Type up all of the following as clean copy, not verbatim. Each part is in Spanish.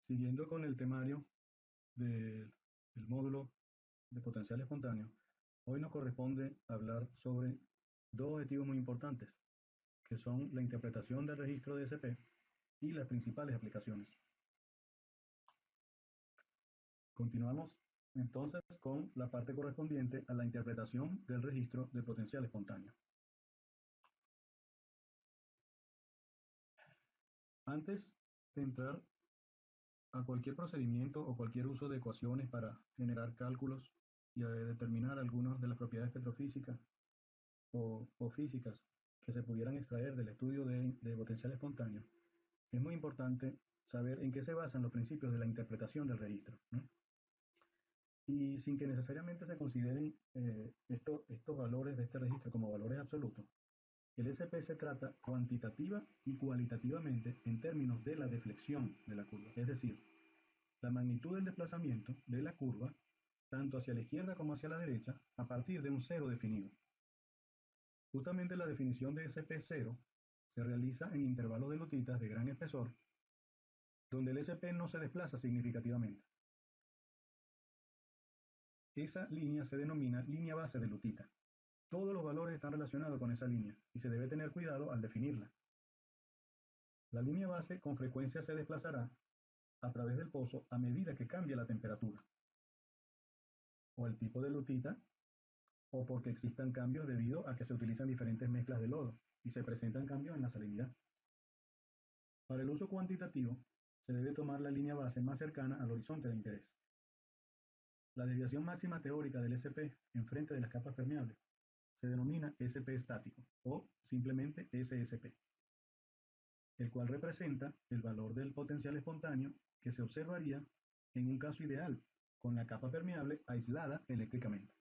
Siguiendo con el temario del módulo de potencial espontáneo, hoy nos corresponde hablar sobre dos objetivos muy importantes, que son la interpretación del registro de SP y las principales aplicaciones. Continuamos entonces con la parte correspondiente a la interpretación del registro de potencial espontáneo. Antes de entrar a cualquier procedimiento o cualquier uso de ecuaciones para generar cálculos y determinar algunas de las propiedades petrofísicas o físicas que se pudieran extraer del estudio de potencial espontáneo, es muy importante saber en qué se basan los principios de la interpretación del registro, ¿no? Y sin que necesariamente se consideren estos valores de este registro como valores absolutos, el SP se trata cuantitativa y cualitativamente en términos de la deflexión de la curva, es decir, la magnitud del desplazamiento de la curva tanto hacia la izquierda como hacia la derecha a partir de un cero definido. Justamente la definición de SP0 se realiza en intervalos de lutitas de gran espesor, donde el SP no se desplaza significativamente. Esa línea se denomina línea base de lutita. Todos los valores están relacionados con esa línea y se debe tener cuidado al definirla. La línea base con frecuencia se desplazará a través del pozo a medida que cambia la temperatura o el tipo de lutita, o porque existan cambios debido a que se utilizan diferentes mezclas de lodo y se presentan cambios en la salinidad. Para el uso cuantitativo, se debe tomar la línea base más cercana al horizonte de interés. La desviación máxima teórica del SP en frente de las capas permeables se denomina SP estático o simplemente SSP, el cual representa el valor del potencial espontáneo que se observaría en un caso ideal con la capa permeable aislada eléctricamente.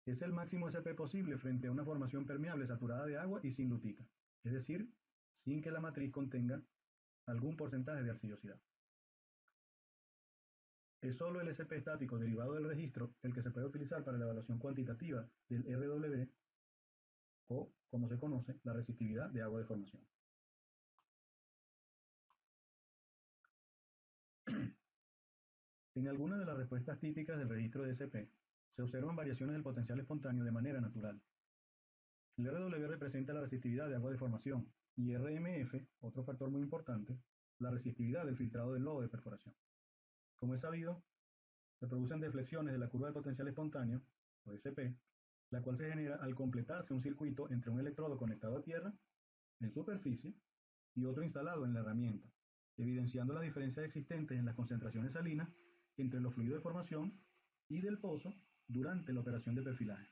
Es el máximo SP posible frente a una formación permeable saturada de agua y sin lutita, es decir, sin que la matriz contenga algún porcentaje de arcillosidad. Es solo el SP estático derivado del registro el que se puede utilizar para la evaluación cuantitativa del RW o, como se conoce, la resistividad de agua de formación. En algunas de las respuestas típicas del registro de SP se observan variaciones del potencial espontáneo de manera natural. El RW representa la resistividad de agua de formación y RMF, otro factor muy importante, la resistividad del filtrado del lodo de perforación. Como es sabido, se producen deflexiones de la curva de potencial espontáneo, o SP, la cual se genera al completarse un circuito entre un electrodo conectado a tierra, en superficie, y otro instalado en la herramienta, evidenciando las diferencias existentes en las concentraciones salinas entre los fluidos de formación y del pozo durante la operación de perfilaje.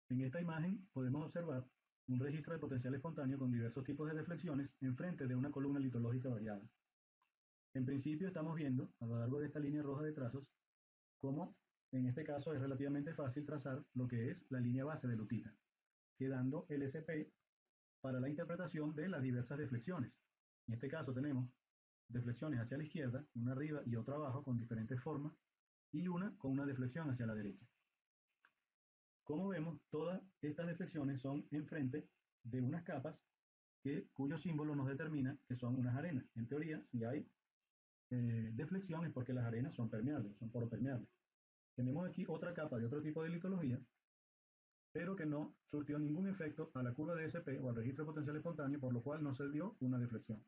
En esta imagen podemos observar un registro de potencial espontáneo con diversos tipos de deflexiones enfrente de una columna litológica variada. En principio estamos viendo, a lo largo de esta línea roja de trazos, cómo en este caso es relativamente fácil trazar lo que es la línea base de lutita, quedando el SP para la interpretación de las diversas deflexiones. En este caso tenemos deflexiones hacia la izquierda, una arriba y otra abajo con diferentes formas, y una con una deflexión hacia la derecha. Como vemos, todas estas deflexiones son enfrente de unas capas cuyo símbolo nos determina que son unas arenas. En teoría, si hay deflexión es porque las arenas son permeables, son poropermeables. Tenemos aquí otra capa de otro tipo de litología, pero que no surtió ningún efecto a la curva de SP o al registro de potencial espontáneo, por lo cual no se dio una deflexión.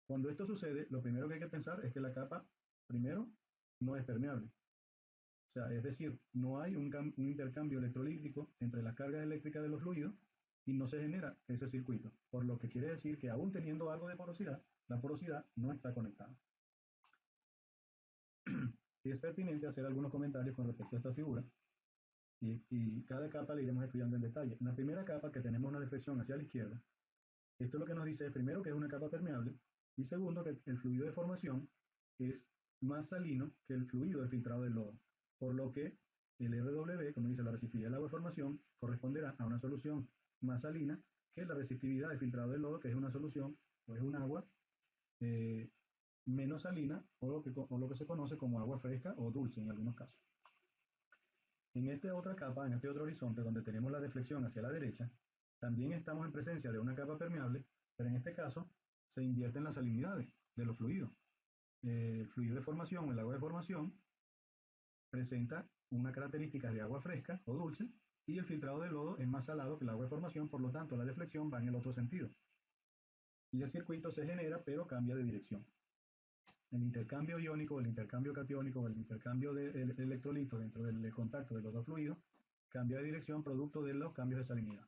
Cuando esto sucede, lo primero que hay que pensar es que la capa, primero, no es permeable. O sea, es decir, no hay un intercambio electrolítico entre las cargas eléctricas de los fluidos y no se genera ese circuito, por lo que quiere decir que aún teniendo algo de porosidad, la porosidad no está conectada. Es pertinente hacer algunos comentarios con respecto a esta figura y cada capa la iremos estudiando en detalle. En la primera capa, que tenemos una deflexión hacia la izquierda, esto lo que nos dice es primero que es una capa permeable y segundo que el fluido de formación es más salino que el fluido de filtrado del lodo, por lo que el RW, como dice la resistividad del agua de formación, corresponderá a una solución más salina que la resistividad de filtrado del lodo, que es una solución o es un agua eh, menos salina o lo que se conoce como agua fresca o dulce en algunos casos. En esta otra capa, en este otro horizonte donde tenemos la deflexión hacia la derecha, también estamos en presencia de una capa permeable, pero en este caso se invierten las salinidades de los fluidos. El fluido de formación, el agua de formación, presenta una característica de agua fresca o dulce, y el filtrado de lodo es más salado que el agua de formación, por lo tanto la deflexión va en el otro sentido. Y el circuito se genera, pero cambia de dirección. El intercambio iónico, el intercambio catiónico, el intercambio de electrolitos dentro del contacto de los dos fluidos cambia de dirección producto de los cambios de salinidad.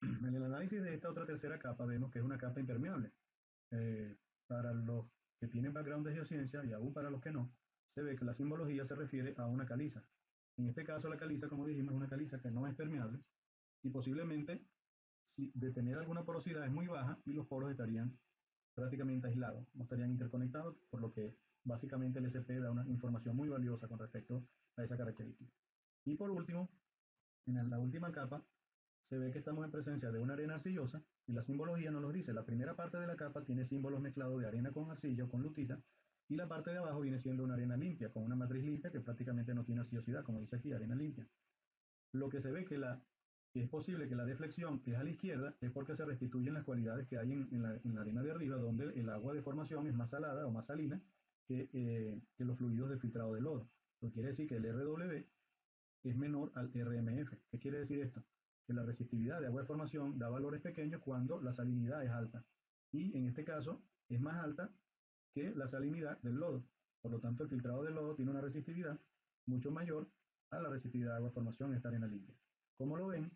En el análisis de esta otra tercera capa vemos que es una capa impermeable. Para los que tienen background de geociencia y aún para los que no, se ve que la simbología se refiere a una caliza. En este caso la caliza, como dijimos, es una caliza que no es permeable y posiblemente, si de tener alguna porosidad, es muy baja y los poros estarían prácticamente aislados, no estarían interconectados, por lo que básicamente el SP da una información muy valiosa con respecto a esa característica. Y por último, en la última capa, se ve que estamos en presencia de una arena arcillosa y la simbología nos lo dice. La primera parte de la capa tiene símbolos mezclados de arena con arcilla o con lutita, y la parte de abajo viene siendo una arena limpia, con una matriz limpia que prácticamente no tiene arcillosidad, como dice aquí, arena limpia. Lo que se ve que es posible que la deflexión es a la izquierda es porque se restituyen las cualidades que hay en la arena de arriba, donde el agua de formación es más salada o más salina que los fluidos de filtrado de lodo. Lo que quiere decir que el RW es menor al RMF. ¿Qué quiere decir esto? Que la resistividad de agua de formación da valores pequeños cuando la salinidad es alta. Y en este caso es más alta que la salinidad del lodo. Por lo tanto, el filtrado del lodo tiene una resistividad mucho mayor a la resistividad de agua de formación en esta arena limpia. Como lo ven,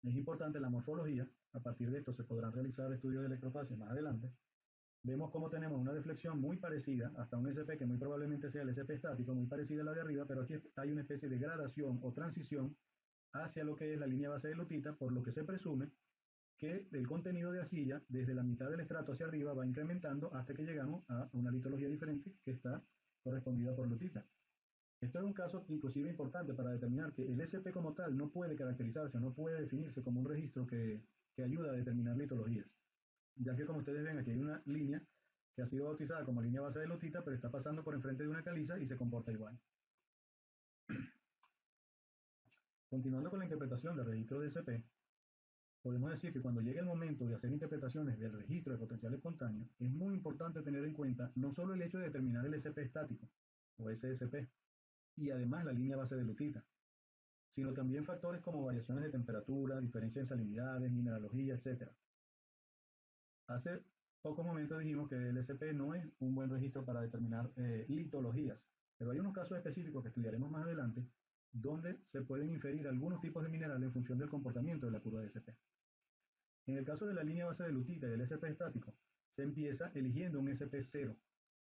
es importante la morfología. A partir de esto se podrán realizar estudios de electrofase más adelante. Vemos cómo tenemos una deflexión muy parecida, hasta un SP que muy probablemente sea el SP estático, muy parecida a la de arriba, pero aquí hay una especie de gradación o transición hacia lo que es la línea base de lutita, por lo que se presume que el contenido de arcilla desde la mitad del estrato hacia arriba va incrementando hasta que llegamos a una litología diferente que está correspondida por lutita. Esto es un caso inclusive importante para determinar que el SP como tal no puede caracterizarse, no puede definirse como un registro que ayuda a determinar litologías, ya que como ustedes ven aquí hay una línea que ha sido bautizada como línea base de lutita, pero está pasando por enfrente de una caliza y se comporta igual. Continuando con la interpretación del registro de SP, podemos decir que cuando llegue el momento de hacer interpretaciones del registro de potencial espontáneo, es muy importante tener en cuenta no solo el hecho de determinar el SP estático, o SSP, y además la línea base de lutita, sino también factores como variaciones de temperatura, diferencia en salinidades, mineralogía, etc. Hace pocos momentos dijimos que el SP no es un buen registro para determinar litologías, pero hay unos casos específicos que estudiaremos más adelante donde se pueden inferir algunos tipos de minerales en función del comportamiento de la curva de SP. En el caso de la línea base de lutita y del SP estático, se empieza eligiendo un SP0,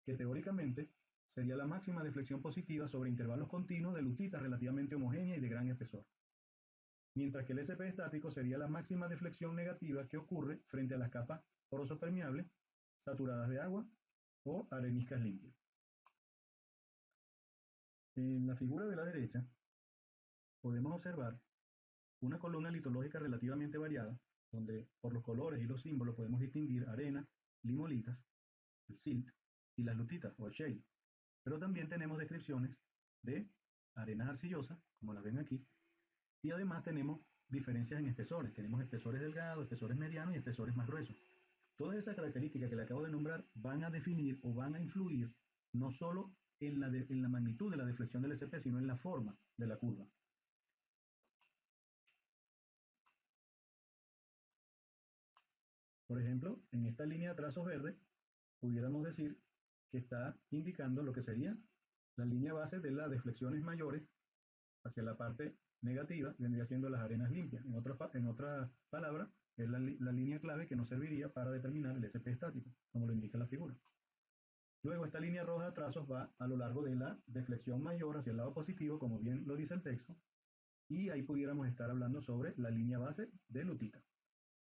que teóricamente sería la máxima deflexión positiva sobre intervalos continuos de lutita relativamente homogénea y de gran espesor. Mientras que el SP estático sería la máxima deflexión negativa que ocurre frente a las capas poroso-permeables, saturadas de agua o areniscas limpias. En la figura de la derecha podemos observar una columna litológica relativamente variada, donde por los colores y los símbolos podemos distinguir arena, limolitas, el silt y las lutitas o el shale. Pero también tenemos descripciones de arenas arcillosas, como las ven aquí, y además tenemos diferencias en espesores. Tenemos espesores delgados, espesores medianos y espesores más gruesos. Todas esas características que le acabo de nombrar van a definir o van a influir no solo en la magnitud de la deflexión del SP, sino en la forma de la curva. Por ejemplo, en esta línea de trazos verdes, pudiéramos decir que está indicando lo que sería la línea base de las deflexiones mayores hacia la parte negativa, vendría siendo las arenas limpias. En otra palabra, es la línea clave que nos serviría para determinar el SP estático, como lo indica la figura. Luego, esta línea roja de trazos va a lo largo de la deflexión mayor hacia el lado positivo, como bien lo dice el texto, y ahí pudiéramos estar hablando sobre la línea base de lutita.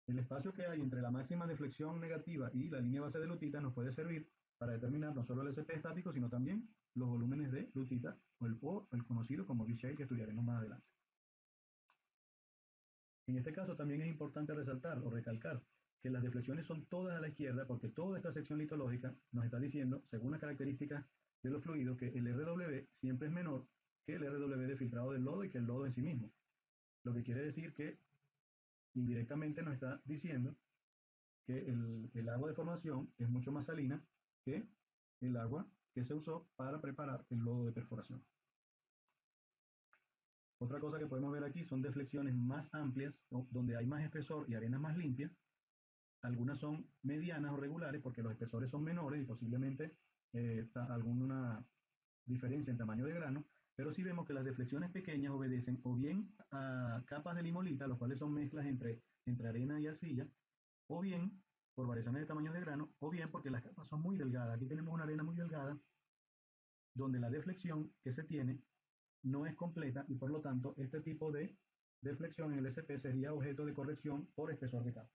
El espacio que hay entre la máxima deflexión negativa y la línea base de lutita nos puede servir para determinar no solo el SP estático, sino también los volúmenes de lutita o el conocido como B-shale, que estudiaremos más adelante. En este caso también es importante resaltar o recalcar que las deflexiones son todas a la izquierda, porque toda esta sección litológica nos está diciendo, según las características de los fluidos, que el RW siempre es menor que el RW de filtrado del lodo y que el lodo en sí mismo. Lo que quiere decir que indirectamente nos está diciendo que el agua de formación es mucho más salina que el agua que se usó para preparar el lodo de perforación. Otra cosa que podemos ver aquí son deflexiones más amplias, donde hay más espesor y arena más limpia. Algunas son medianas o regulares porque los espesores son menores y posiblemente alguna diferencia en tamaño de grano, pero sí vemos que las deflexiones pequeñas obedecen o bien a capas de limolita, los cuales son mezclas entre arena y arcilla, o bien por variaciones de tamaños de grano, o bien porque las capas son muy delgadas. Aquí tenemos una arena muy delgada, donde la deflexión que se tiene no es completa y por lo tanto este tipo de deflexión en el SP sería objeto de corrección por espesor de capa.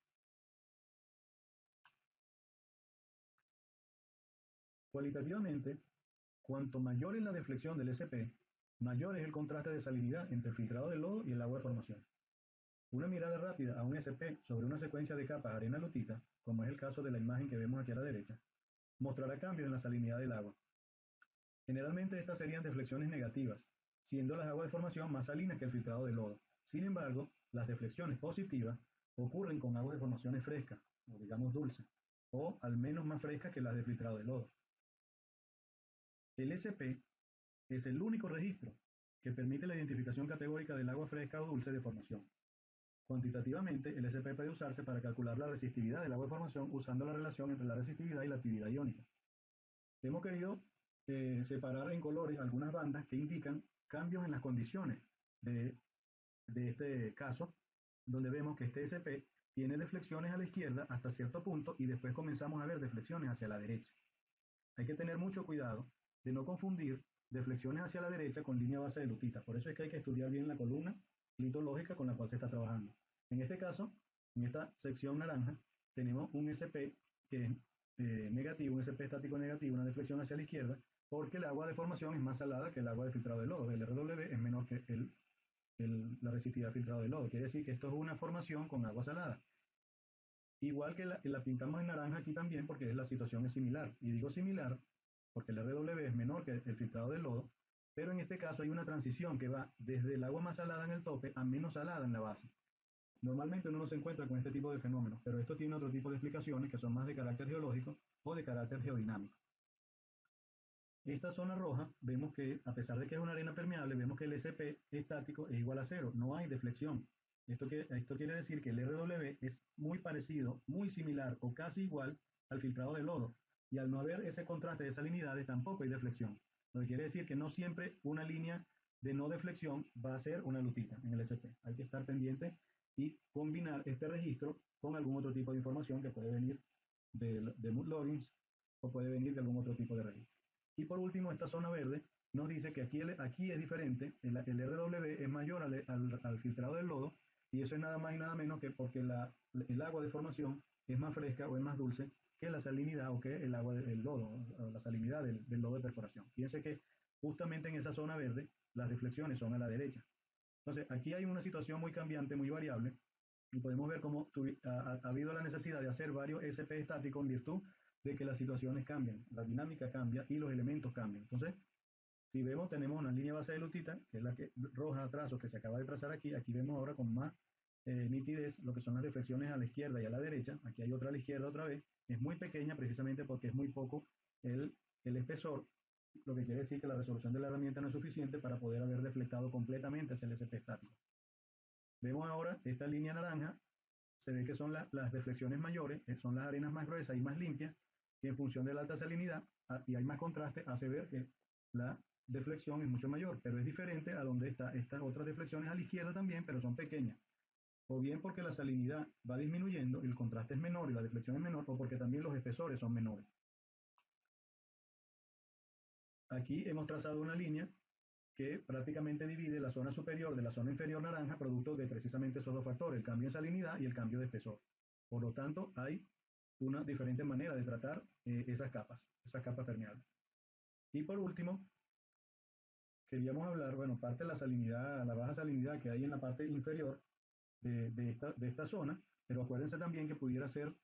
Cualitativamente, cuanto mayor es la deflexión del SP, mayor es el contraste de salinidad entre el filtrado del lodo y el agua de formación. Una mirada rápida a un SP sobre una secuencia de capas arena-lutita, como es el caso de la imagen que vemos aquí a la derecha, mostrará cambios en la salinidad del agua. Generalmente estas serían deflexiones negativas, siendo las aguas de formación más salinas que el filtrado del lodo. Sin embargo, las deflexiones positivas ocurren con aguas de formaciones frescas, o digamos dulces, o al menos más frescas que las de filtrado de lodo. El SP es el único registro que permite la identificación categórica del agua fresca o dulce de formación. Cuantitativamente, el SP puede usarse para calcular la resistividad del agua de formación usando la relación entre la resistividad y la actividad iónica. Hemos querido separar en colores algunas bandas que indican cambios en las condiciones de este caso, donde vemos que este SP tiene deflexiones a la izquierda hasta cierto punto y después comenzamos a ver deflexiones hacia la derecha. Hay que tener mucho cuidado de no confundir deflexiones hacia la derecha con línea base de lutita. Por eso es que hay que estudiar bien la columna litológica con la cual se está trabajando. En este caso, en esta sección naranja, tenemos un SP que es negativo, un SP estático negativo, una deflexión hacia la izquierda, porque el agua de formación es más salada que el agua de filtrado de lodo. El RW es menor que la resistividad de filtrado de lodo. Quiere decir que esto es una formación con agua salada. Igual que la pintamos en naranja aquí también porque la situación es similar. Y digo similar porque el RW es menor que el filtrado del lodo, pero en este caso hay una transición que va desde el agua más salada en el tope a menos salada en la base. Normalmente uno no se encuentra con este tipo de fenómenos, pero esto tiene otro tipo de explicaciones que son más de carácter geológico o de carácter geodinámico. Esta zona roja, vemos que a pesar de que es una arena permeable, vemos que el SP estático es igual a cero, no hay deflexión. Esto quiere decir que el RW es muy parecido, muy similar o casi igual al filtrado de lodo. Y al no haber ese contraste de salinidades, tampoco hay deflexión. Lo que quiere decir que no siempre una línea de no deflexión va a ser una lutita en el SP. Hay que estar pendiente y combinar este registro con algún otro tipo de información que puede venir de mood loggings o puede venir de algún otro tipo de registro. Y por último, esta zona verde nos dice que aquí es diferente, el RW es mayor al filtrado del lodo, y eso es nada más y nada menos que porque el agua de formación es más fresca o es más dulce que la salinidad o que el agua del lodo, o la salinidad del lodo de perforación. Fíjense que justamente en esa zona verde las reflexiones son a la derecha. Entonces, aquí hay una situación muy cambiante, muy variable, y podemos ver cómo ha habido la necesidad de hacer varios SP estáticos en virtud de que las situaciones cambian, la dinámica cambia y los elementos cambian. Entonces, si vemos, tenemos una línea base de lutita, que es la que roja trazo que se acaba de trazar aquí. Aquí vemos ahora con más nitidez lo que son las reflexiones a la izquierda y a la derecha. Aquí hay otra a la izquierda otra vez. Es muy pequeña precisamente porque es muy poco el espesor, lo que quiere decir que la resolución de la herramienta no es suficiente para poder haber deflectado completamente hacia el SP estático. Vemos ahora esta línea naranja, se ve que son las deflexiones mayores, son las arenas más gruesas y más limpias, y en función de la alta salinidad y hay más contraste, hace ver que la deflexión es mucho mayor, pero es diferente a donde están estas otras deflexiones a la izquierda también, pero son pequeñas. O bien porque la salinidad va disminuyendo y el contraste es menor y la deflexión es menor, o porque también los espesores son menores. Aquí hemos trazado una línea que prácticamente divide la zona superior de la zona inferior naranja, producto de precisamente esos dos factores, el cambio en salinidad y el cambio de espesor. Por lo tanto, hay una diferente manera de tratar esas capas permeables. Y por último, queríamos hablar, bueno, parte de la salinidad, la baja salinidad que hay en la parte inferior de esta zona, pero acuérdense también que pudiera ser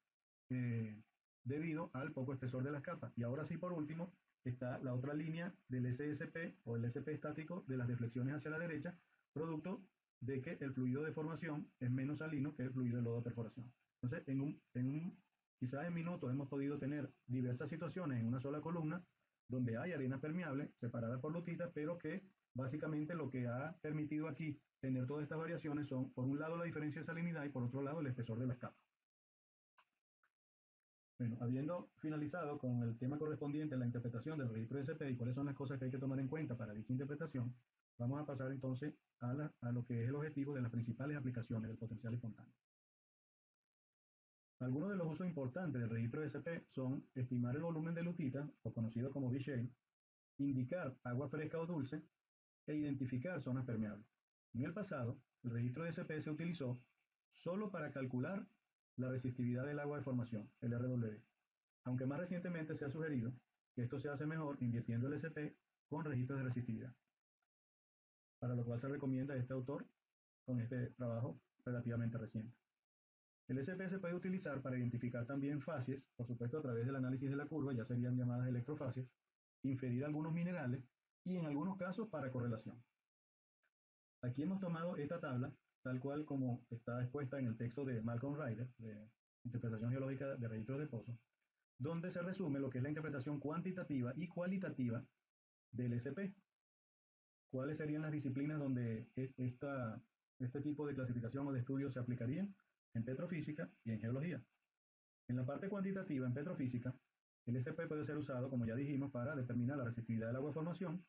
debido al poco espesor de las capas. Y ahora sí, por último, está la otra línea del SSP o el SP estático de las deflexiones hacia la derecha, producto de que el fluido de formación es menos salino que el fluido de lodo de perforación. Entonces, en un Quizás en minutos hemos podido tener diversas situaciones en una sola columna donde hay arena permeable separada por lutitas, pero que básicamente lo que ha permitido aquí tener todas estas variaciones son, por un lado, la diferencia de salinidad y por otro lado, el espesor de las capas. Bueno, habiendo finalizado con el tema correspondiente a la interpretación del registro de SP y cuáles son las cosas que hay que tomar en cuenta para dicha interpretación, vamos a pasar entonces a lo que es el objetivo de las principales aplicaciones del potencial espontáneo. Algunos de los usos importantes del registro de SP son estimar el volumen de lutita, o conocido como B-shale, indicar agua fresca o dulce, e identificar zonas permeables. En el pasado, el registro de SP se utilizó solo para calcular la resistividad del agua de formación, el RW, aunque más recientemente se ha sugerido que esto se hace mejor invirtiendo el SP con registros de resistividad, para lo cual se recomienda a este autor con este trabajo relativamente reciente. El SP se puede utilizar para identificar también facies, por supuesto a través del análisis de la curva, ya serían llamadas electrofacies, inferir algunos minerales y en algunos casos para correlación. Aquí hemos tomado esta tabla, tal cual como está expuesta en el texto de Malcolm Ryder, de Interpretación Geológica de Registros de Pozos, donde se resume lo que es la interpretación cuantitativa y cualitativa del SP. ¿Cuáles serían las disciplinas donde este tipo de clasificación o de estudio se aplicarían? En petrofísica y en geología. En la parte cuantitativa, en petrofísica, el SP puede ser usado, como ya dijimos, para determinar la resistividad del agua de formación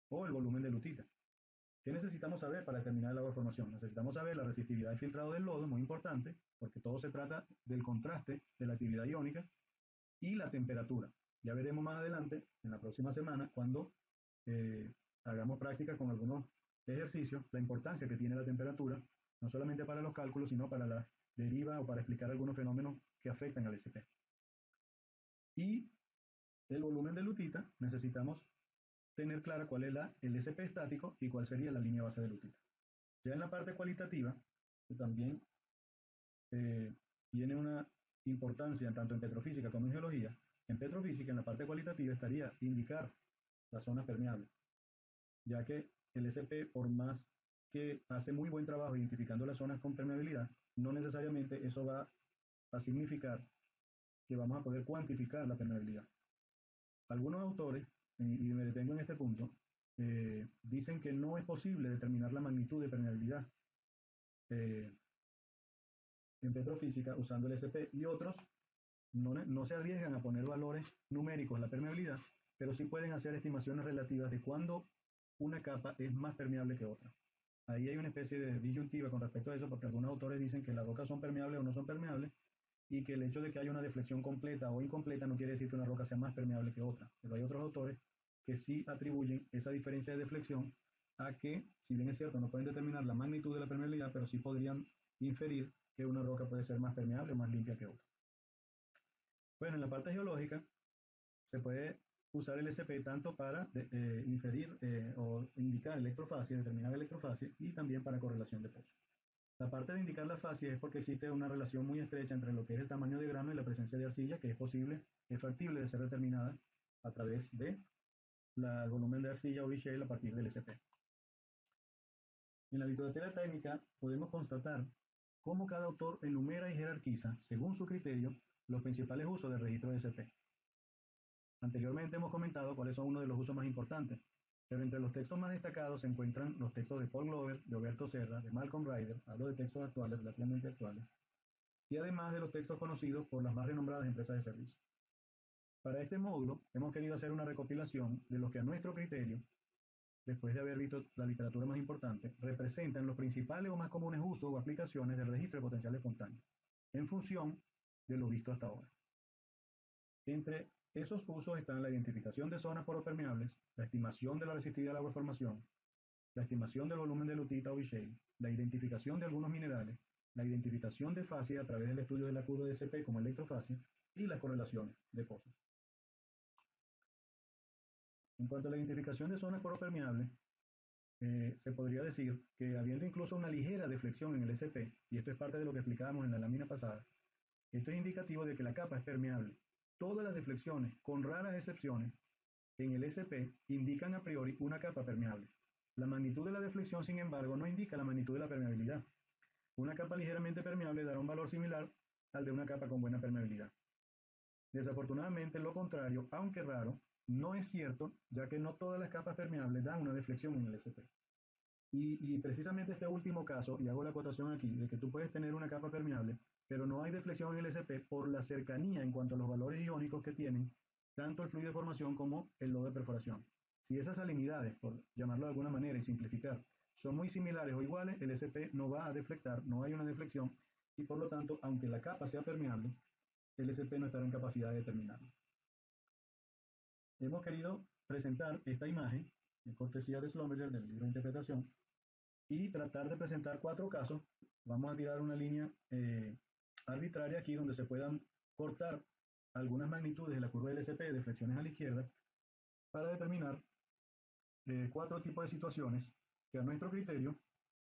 o el volumen de lutita. ¿Qué necesitamos saber para determinar el agua de formación? Necesitamos saber la resistividad de filtrado del lodo, muy importante, porque todo se trata del contraste de la actividad iónica, y la temperatura. Ya veremos más adelante, en la próxima semana, cuando hagamos práctica con algunos ejercicios, la importancia que tiene la temperatura, no solamente para los cálculos, sino para la deriva o para explicar algunos fenómenos que afectan al SP. Y el volumen de lutita, necesitamos tener clara cuál es el SP estático y cuál sería la línea base de lutita. Ya en la parte cualitativa, que también tiene una importancia tanto en petrofísica como en geología, en petrofísica, en la parte cualitativa, estaría indicar las zonas permeables, ya que el SP, por más que hace muy buen trabajo identificando las zonas con permeabilidad, no necesariamente eso va a significar que vamos a poder cuantificar la permeabilidad. Algunos autores, y me detengo en este punto, dicen que no es posible determinar la magnitud de permeabilidad en petrofísica usando el SP, y otros no se arriesgan a poner valores numéricos en la permeabilidad, pero sí pueden hacer estimaciones relativas de cuándo una capa es más permeable que otra. Ahí hay una especie de disyuntiva con respecto a eso, porque algunos autores dicen que las rocas son permeables o no son permeables, y que el hecho de que haya una deflexión completa o incompleta no quiere decir que una roca sea más permeable que otra. Pero hay otros autores que sí atribuyen esa diferencia de deflexión a que, si bien es cierto, no pueden determinar la magnitud de la permeabilidad, pero sí podrían inferir que una roca puede ser más permeable o más limpia que otra. Bueno, en la parte geológica se puede usar el SP tanto para inferir o indicar electrofacies, determinar electrofacies, y también para correlación de pozos. La parte de indicar la fase es porque existe una relación muy estrecha entre lo que es el tamaño de grano y la presencia de arcilla, que es factible de ser determinada a través de el volumen de arcilla o B-shale a partir del SP. En la literatura técnica podemos constatar cómo cada autor enumera y jerarquiza, según su criterio, los principales usos del registro de SP. Anteriormente hemos comentado cuáles son uno de los usos más importantes, pero entre los textos más destacados se encuentran los textos de Paul Glover, de Oberto Serra, de Malcolm Ryder, hablo de textos actuales, relativamente actuales, y además de los textos conocidos por las más renombradas empresas de servicio. Para este módulo hemos querido hacer una recopilación de lo que a nuestro criterio, después de haber visto la literatura más importante, representan los principales o más comunes usos o aplicaciones del registro de potencial espontáneo, en función de lo visto hasta ahora. Entre esos usos están la identificación de zonas poropermeables, la estimación de la resistividad a la agua de formación, la estimación del volumen de lutita o B-shale, la identificación de algunos minerales, la identificación de fases a través del estudio de la curva de SP como electrofacies y las correlaciones de pozos. En cuanto a la identificación de zonas poropermeables, se podría decir que habiendo incluso una ligera deflexión en el SP, y esto es parte de lo que explicábamos en la lámina pasada, esto es indicativo de que la capa es permeable. Todas las deflexiones, con raras excepciones, en el SP indican a priori una capa permeable. La magnitud de la deflexión, sin embargo, no indica la magnitud de la permeabilidad. Una capa ligeramente permeable dará un valor similar al de una capa con buena permeabilidad. Desafortunadamente, lo contrario, aunque raro, no es cierto, ya que no todas las capas permeables dan una deflexión en el SP. Y precisamente este último caso, y hago la acotación aquí, de que tú puedes tener una capa permeable, pero no hay deflexión en el SP por la cercanía en cuanto a los valores iónicos que tienen tanto el fluido de formación como el lodo de perforación. Si esas salinidades, por llamarlo de alguna manera y simplificar, son muy similares o iguales, el SP no va a deflectar, no hay una deflexión, y por lo tanto, aunque la capa sea permeable, el SP no estará en capacidad de determinarlo. Hemos querido presentar esta imagen, de cortesía de Schlumberger, del libro de interpretación, y tratar de presentar 4 casos. Vamos a tirar una línea arbitraria aquí donde se puedan cortar algunas magnitudes de la curva del SP de flexiones a la izquierda para determinar 4 tipos de situaciones que a nuestro criterio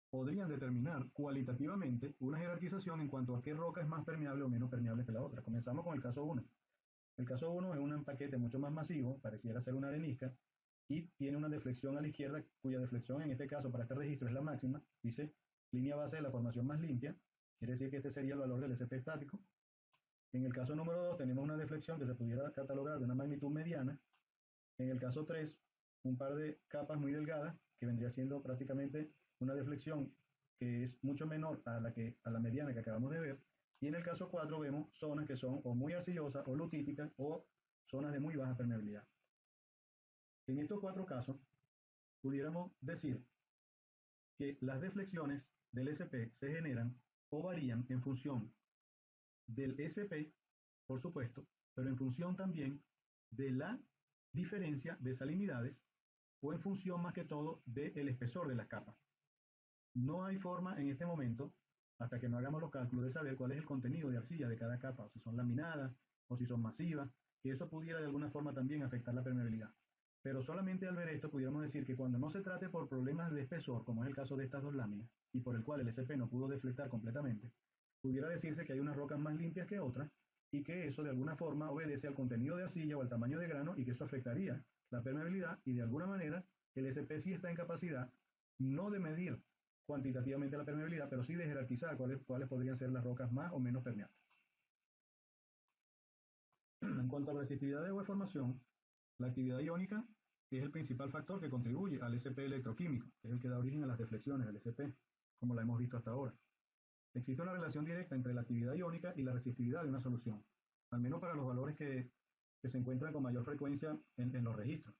podrían determinar cualitativamente una jerarquización en cuanto a qué roca es más permeable o menos permeable que la otra. Comenzamos con el caso 1. El caso 1 es un paquete mucho más masivo, pareciera ser una arenisca, y tiene una deflexión a la izquierda, cuya deflexión en este caso para este registro es la máxima, dice línea base de la formación más limpia, quiere decir que este sería el valor del SP estático. En el caso número 2 tenemos una deflexión que se pudiera catalogar de una magnitud mediana. En el caso 3, un par de capas muy delgadas, que vendría siendo prácticamente una deflexión que es mucho menor a la mediana que acabamos de ver. Y en el caso 4 vemos zonas que son o muy arcillosas o lutíticas o zonas de muy baja permeabilidad. En estos 4 casos, pudiéramos decir que las deflexiones del SP se generan o varían en función del SP, por supuesto, pero en función también de la diferencia de salinidades o en función más que todo del espesor de las capas. No hay forma en este momento, hasta que no hagamos los cálculos, de saber cuál es el contenido de arcilla de cada capa, o si son laminadas, o si son masivas, que eso pudiera de alguna forma también afectar la permeabilidad. Pero solamente al ver esto pudiéramos decir que cuando no se trate por problemas de espesor, como es el caso de estas dos láminas, y por el cual el SP no pudo deflectar completamente, pudiera decirse que hay unas rocas más limpias que otras, y que eso de alguna forma obedece al contenido de arcilla o al tamaño de grano, y que eso afectaría la permeabilidad, y de alguna manera el SP sí está en capacidad no de medir cuantitativamente la permeabilidad, pero sí de jerarquizar cuáles podrían ser las rocas más o menos permeables. En cuanto a la resistividad de agua de formación, la actividad iónica es el principal factor que contribuye al SP electroquímico, que es el que da origen a las deflexiones del SP, como la hemos visto hasta ahora. Existe una relación directa entre la actividad iónica y la resistividad de una solución, al menos para los valores que se encuentran con mayor frecuencia en los registros.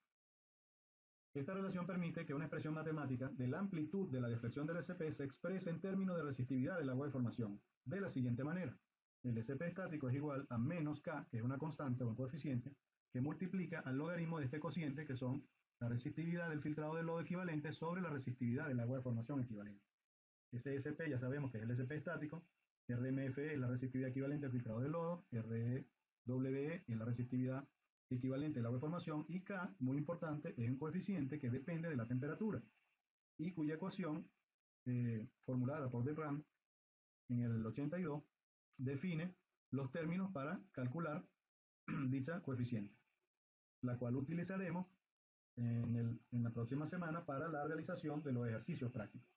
Esta relación permite que una expresión matemática de la amplitud de la deflexión del SP se exprese en términos de resistividad del agua de formación, de la siguiente manera. El SP estático es igual a menos K, que es una constante o un coeficiente, que multiplica al logaritmo de este cociente, que son la resistividad del filtrado del lodo equivalente sobre la resistividad del agua de formación equivalente. Ese SP ya sabemos que es el SP estático, RMF es la resistividad equivalente al filtrado del lodo, RWE es la resistividad equivalente al agua de formación, y K, muy importante, es un coeficiente que depende de la temperatura y cuya ecuación, formulada por Delram en el 82, define los términos para calcular dicha coeficiente, la cual utilizaremos en la próxima semana para la realización de los ejercicios prácticos.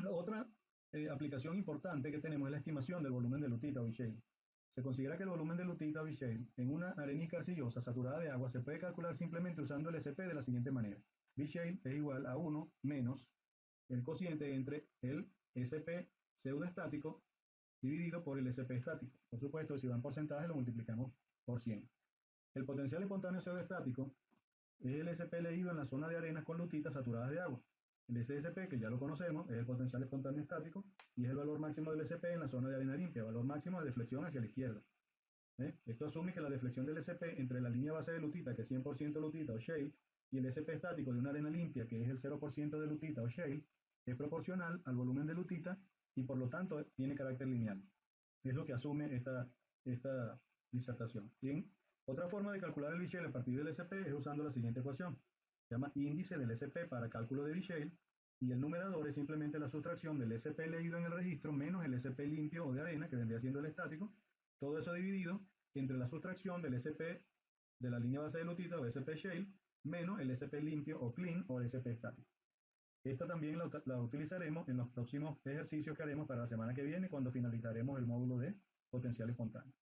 Otra aplicación importante que tenemos es la estimación del volumen de lutita o shale. Se considera que el volumen de lutita o shale en una arenisca arcillosa saturada de agua se puede calcular simplemente usando el SP de la siguiente manera. B-shale es igual a 1 menos el cociente entre el SP pseudoestático dividido por el SP estático. Por supuesto, si va en porcentaje lo multiplicamos por 100. El potencial espontáneo pseudoestático es el SP leído en la zona de arenas con lutitas saturadas de agua. El SSP, que ya lo conocemos, es el potencial espontáneo estático y es el valor máximo del SP en la zona de arena limpia, valor máximo de deflexión hacia la izquierda. Esto asume que la deflexión del SP entre la línea base de lutita, que es 100% lutita o shale, y el SP estático de una arena limpia, que es el 0% de lutita o shale, es proporcional al volumen de lutita y por lo tanto tiene carácter lineal. Es lo que asume esta disertación. Bien, otra forma de calcular el B-shale a partir del SP es usando la siguiente ecuación. Se llama índice del SP para cálculo de B-shale y el numerador es simplemente la sustracción del SP leído en el registro menos el SP limpio o de arena, que vendría siendo el estático, todo eso dividido entre la sustracción del SP de la línea base de lutita o SP shale menos el SP limpio o clean o el SP estático. Esta también la utilizaremos en los próximos ejercicios que haremos para la semana que viene cuando finalizaremos el módulo de potencial espontáneo.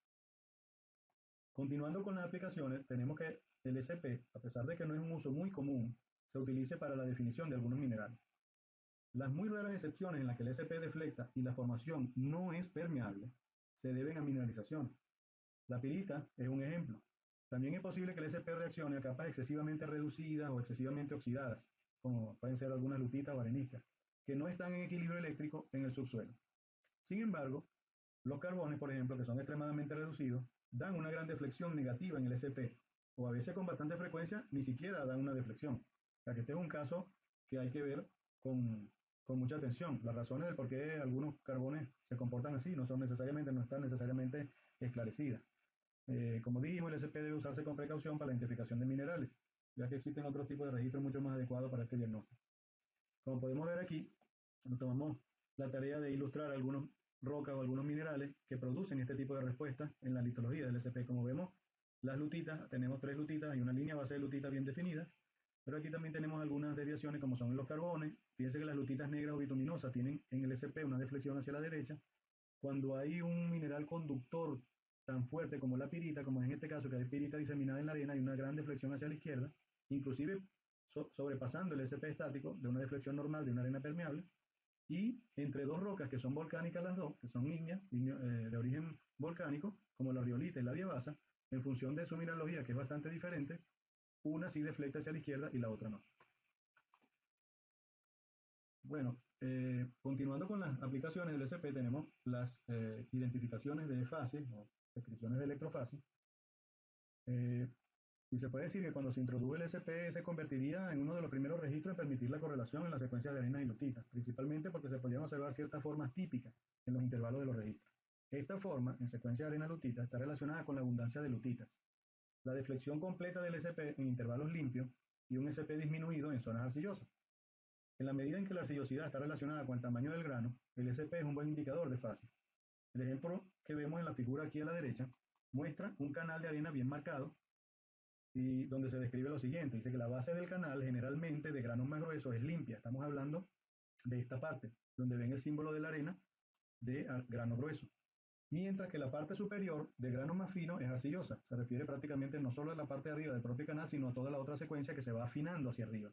Continuando con las aplicaciones, tenemos que el SP, a pesar de que no es un uso muy común, se utilice para la definición de algunos minerales. Las muy raras excepciones en las que el SP deflecta y la formación no es permeable se deben a mineralización. La pirita es un ejemplo. También es posible que el SP reaccione a capas excesivamente reducidas o excesivamente oxidadas, como pueden ser algunas lutitas o areniscas, que no están en equilibrio eléctrico en el subsuelo. Sin embargo, los carbones, por ejemplo, que son extremadamente reducidos, dan una gran deflexión negativa en el SP, o a veces con bastante frecuencia ni siquiera dan una deflexión. O sea que este es un caso que hay que ver con mucha atención. Las razones del por qué algunos carbones se comportan así no están necesariamente esclarecidas. Como dijimos, el SP debe usarse con precaución para la identificación de minerales, ya que existen otros tipos de registros mucho más adecuados para este diagnóstico. Como podemos ver aquí, nos tomamos la tarea de ilustrar algunas rocas o algunos minerales que producen este tipo de respuestas en la litología del SP. Como vemos, las lutitas, tenemos 3 lutitas y una línea base de lutitas bien definida, pero aquí también tenemos algunas desviaciones como son los carbones. Fíjense que las lutitas negras o bituminosas tienen en el SP una deflexión hacia la derecha. Cuando hay un mineral conductor tan fuerte como la pirita, como en este caso que hay pirita diseminada en la arena, hay una gran deflexión hacia la izquierda, inclusive sobrepasando el SP estático de una deflexión normal de una arena permeable, y entre dos rocas que son volcánicas las dos, que son ígneas, de origen volcánico, como la riolita y la diabasa, en función de su mineralogía, que es bastante diferente, una sí deflecta hacia la izquierda y la otra no. Bueno, continuando con las aplicaciones del SP, tenemos las identificaciones de fase o descripciones de electrofase. Y se puede decir que cuando se introdujo el SP se convertiría en uno de los primeros registros en permitir la correlación en las secuencias de arenas y lutitas, principalmente porque se podían observar ciertas formas típicas en los intervalos de los registros. Esta forma, en secuencia de arena-lutita, está relacionada con la abundancia de lutitas. La deflexión completa del SP en intervalos limpios y un SP disminuido en zonas arcillosas. En la medida en que la arcillosidad está relacionada con el tamaño del grano, el SP es un buen indicador de fase. El ejemplo que vemos en la figura aquí a la derecha muestra un canal de arena bien marcado y donde se describe lo siguiente. Dice que la base del canal, generalmente de granos más gruesos, es limpia. Estamos hablando de esta parte, donde ven el símbolo de la arena de grano grueso. Mientras que la parte superior, de grano más fino, es arcillosa. Se refiere prácticamente no solo a la parte de arriba del propio canal, sino a toda la otra secuencia que se va afinando hacia arriba.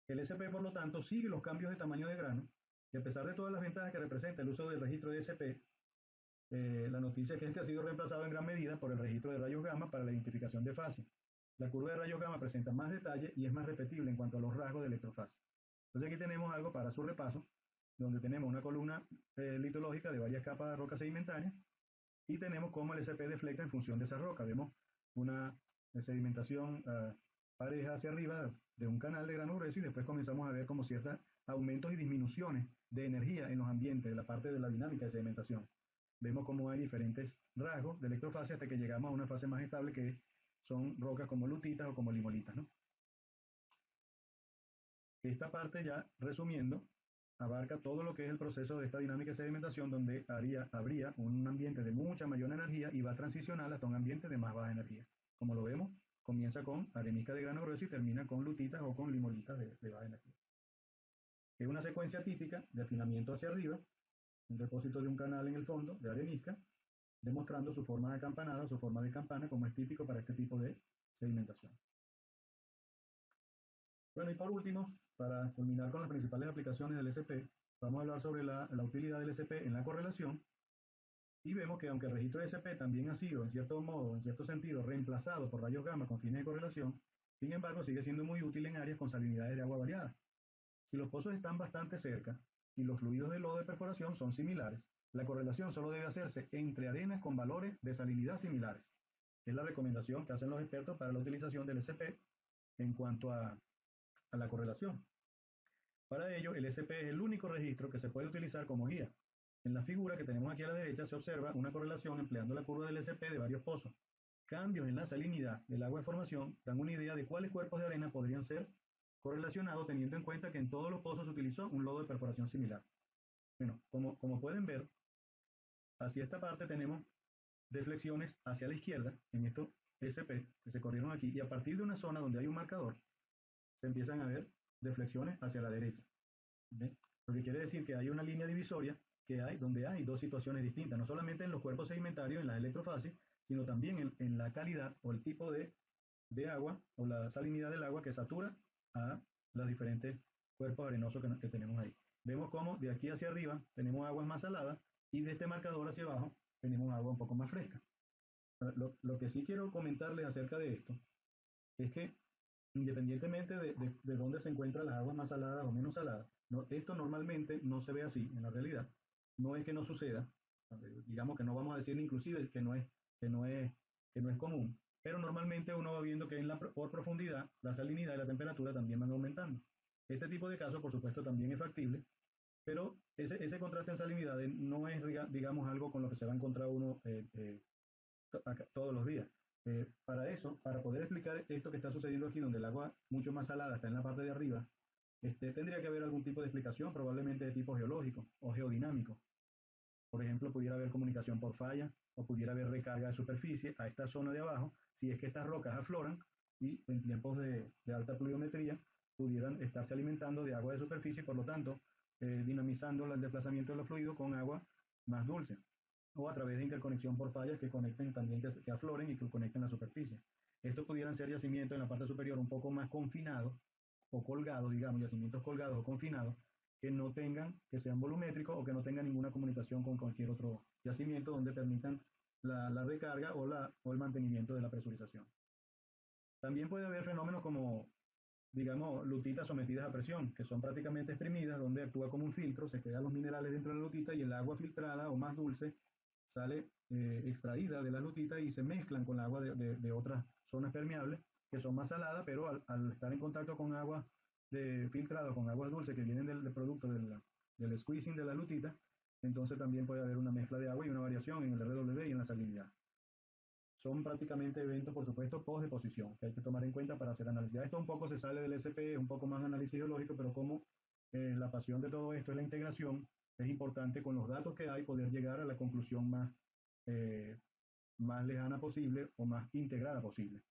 El SP, por lo tanto, sigue los cambios de tamaño de grano, y a pesar de todas las ventajas que representa el uso del registro de SP, la noticia es que este ha sido reemplazado en gran medida por el registro de rayos gamma para la identificación de fase. La curva de rayos gamma presenta más detalle y es más repetible en cuanto a los rasgos de electrofase. Entonces aquí tenemos algo para su repaso, donde tenemos una columna litológica de varias capas de rocas sedimentarias y tenemos cómo el SP deflecta en función de esa roca. Vemos una sedimentación pareja hacia arriba de un canal de grano grueso y después comenzamos a ver como ciertos aumentos y disminuciones de energía en los ambientes de la parte de la dinámica de sedimentación. Vemos cómo hay diferentes rasgos de electrofase hasta que llegamos a una fase más estable que son rocas como lutitas o como limolitas, ¿no? Esta parte ya, resumiendo, abarca todo lo que es el proceso de esta dinámica de sedimentación donde habría un ambiente de mucha mayor energía y va a transicionar hasta un ambiente de más baja energía. Como lo vemos, comienza con arenisca de grano grueso y termina con lutitas o con limolitas de baja energía. Es una secuencia típica de afinamiento hacia arriba, un depósito de un canal en el fondo de arenisca, demostrando su forma de campanada, su forma de campana, como es típico para este tipo de sedimentación. Bueno, y por último, para culminar con las principales aplicaciones del SP, vamos a hablar sobre la utilidad del SP en la correlación, y vemos que aunque el registro de SP también ha sido, en cierto modo, en cierto sentido, reemplazado por rayos gamma con fines de correlación, sin embargo sigue siendo muy útil en áreas con salinidades de agua variadas. Si los pozos están bastante cerca y los fluidos de lodo de perforación son similares, la correlación solo debe hacerse entre arenas con valores de salinidad similares. Es la recomendación que hacen los expertos para la utilización del SP en cuanto a la correlación. Para ello, el SP es el único registro que se puede utilizar como guía. En la figura que tenemos aquí a la derecha se observa una correlación empleando la curva del SP de varios pozos. Cambios en la salinidad del agua de formación dan una idea de cuáles cuerpos de arena podrían ser correlacionados teniendo en cuenta que en todos los pozos se utilizó un lodo de perforación similar. Bueno, como pueden ver, hacia esta parte tenemos deflexiones hacia la izquierda en estos SP que se corrieron aquí y a partir de una zona donde hay un marcador se empiezan a ver deflexiones hacia la derecha. ¿Ve? Lo que quiere decir que hay una línea divisoria donde hay dos situaciones distintas, no solamente en los cuerpos sedimentarios, en las electrofasis, sino también en la calidad o el tipo de agua o la salinidad del agua que satura a los diferentes cuerpos arenosos que tenemos ahí. Vemos cómo de aquí hacia arriba tenemos aguas más saladas y de este marcador hacia abajo tenemos agua un poco más fresca. Lo que sí quiero comentarles acerca de esto es que independientemente de dónde se encuentran las aguas más saladas o menos saladas, esto normalmente no se ve así en la realidad. No es que no suceda, digamos que no vamos a decir inclusive que no es, que no es común, pero normalmente uno va viendo que por profundidad la salinidad y la temperatura también van aumentando. Este tipo de casos, por supuesto, también es factible, pero ese contraste en salinidades no es, digamos, algo con lo que se va a encontrar uno todos los días. Para eso, para poder explicar esto que está sucediendo aquí, donde el agua mucho más salada está en la parte de arriba, tendría que haber algún tipo de explicación, probablemente de tipo geológico o geodinámico. Por ejemplo, pudiera haber comunicación por falla o pudiera haber recarga de superficie a esta zona de abajo, si es que estas rocas afloran y en tiempos de alta pluviometría pudieran estarse alimentando de agua de superficie y por lo tanto dinamizando el desplazamiento de los fluidos con agua más dulce o a través de interconexión por fallas que conecten también, que afloren y que conecten la superficie. Estos pudieran ser yacimientos en la parte superior un poco más confinados o colgados, digamos, yacimientos colgados o confinados, que no tengan, que sean volumétricos o que no tengan ninguna comunicación con cualquier otro yacimiento donde permitan la recarga o el mantenimiento de la presurización. También puede haber fenómenos como, digamos, lutitas sometidas a presión, que son prácticamente exprimidas, donde actúa como un filtro, se quedan los minerales dentro de la lutita y el agua filtrada o más dulce sale extraída de la lutita y se mezclan con el agua de otras zonas permeables que son más saladas, pero al estar en contacto con agua filtrada, con aguas dulces que vienen del producto del squeezing de la lutita, entonces también puede haber una mezcla de agua y una variación en el RW y en la salinidad. Son prácticamente eventos, por supuesto, post-deposición, que hay que tomar en cuenta para hacer análisis. Esto un poco se sale del SP, es un poco más análisis geológico, pero como la pasión de todo esto es la integración, es importante con los datos que hay poder llegar a la conclusión más, más lejana posible o más integrada posible.